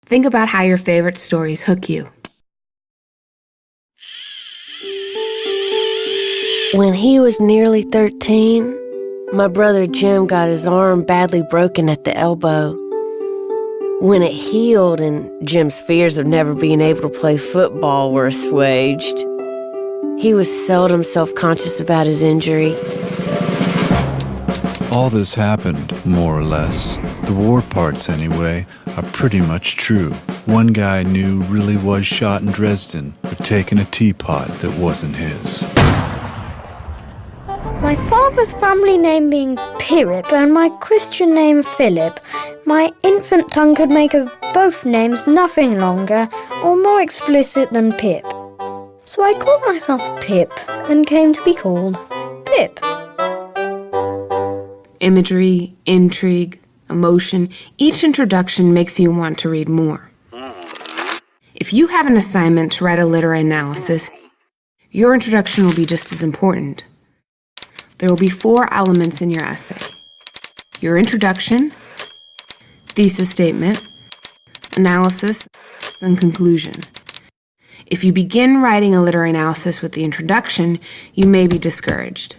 Think about how your favorite stories hook you. When he was nearly 13, my brother Jim got his arm badly broken at the elbow. When it healed and Jim's fears of never being able to play football were assuaged, he was seldom self-conscious about his injury. All this happened, more or less. The war parts, anyway, are pretty much true. One guy I knew really was shot in Dresden for taking a teapot that wasn't his. My father's family name being Pirip and my Christian name Philip, my infant tongue could make of both names nothing longer or more explicit than Pip. So I called myself Pip and came to be called Pip. Imagery, intrigue, emotion, each introduction makes you want to read more. If you have an assignment to write a literary analysis, your introduction will be just as important. There will be 4 elements in your essay: your introduction, thesis statement, analysis, and conclusion. If you begin writing a literary analysis with the introduction, you may be discouraged.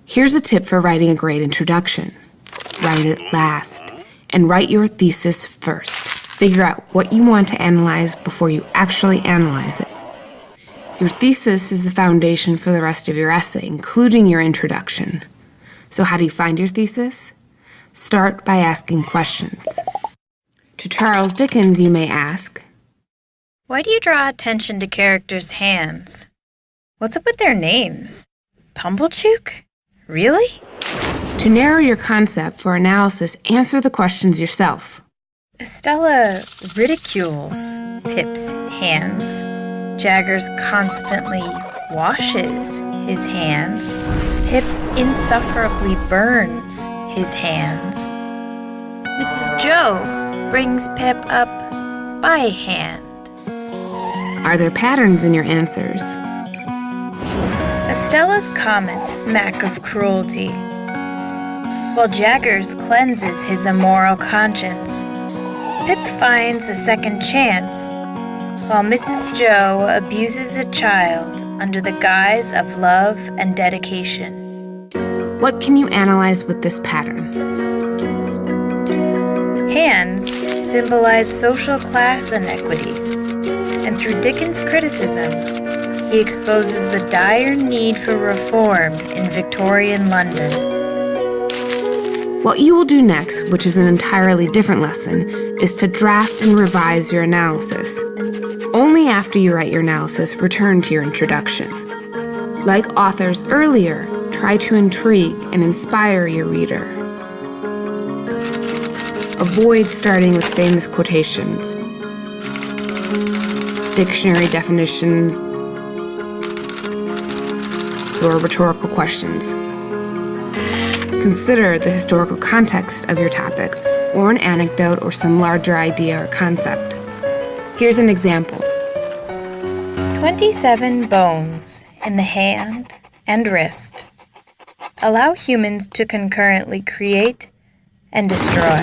Here's a tip for writing a great introduction. Write it last, and write your thesis first. Figure out what you want to analyze before you actually analyze it. Your thesis is the foundation for the rest of your essay, including your introduction. So how do you find your thesis? Start by asking questions. To Charles Dickens, you may ask, why do you draw attention to characters' hands? What's up with their names? Pumblechook? Really? To narrow your concept for analysis, answer the questions yourself. Estella ridicules Pip's hands. Jaggers constantly washes his hands. Pip insufferably burns his hands. Mrs. Joe brings Pip up by hand. Are there patterns in your answers? Estella's comments smack of cruelty, while Jaggers cleanses his immoral conscience. Pip finds a second chance, while Mrs. Joe abuses a child under the guise of love and dedication. What can you analyze with this pattern? Hands symbolize social class inequities, and through Dickens' criticism, he exposes the dire need for reform in Victorian London. What you will do next, which is an entirely different lesson, is to draft and revise your analysis. Only after you write your analysis, return to your introduction. Like authors earlier, try to intrigue and inspire your reader. Avoid starting with famous quotations, dictionary definitions, or rhetorical questions. Consider the historical context of your topic, or an anecdote or some larger idea or concept. Here's an example. 27 bones in the hand and wrist allow humans to concurrently create and destroy.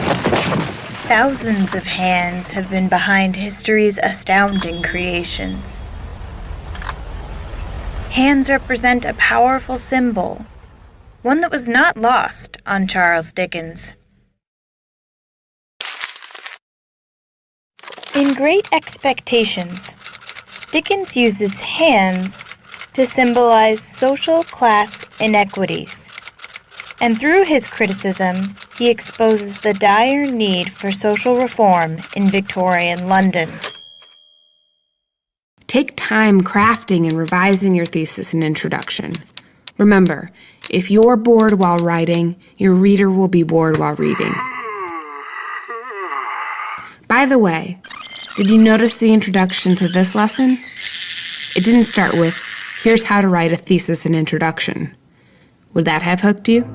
Thousands of hands have been behind history's astounding creations. Hands represent a powerful symbol, one that was not lost on Charles Dickens. In Great Expectations, Dickens uses hands to symbolize social class inequities, and through his criticism, he exposes the dire need for social reform in Victorian London. Take time crafting and revising your thesis and introduction. Remember, if you're bored while writing, your reader will be bored while reading. By the way, did you notice the introduction to this lesson? It didn't start with, here's how to write a thesis and introduction. Would that have hooked you?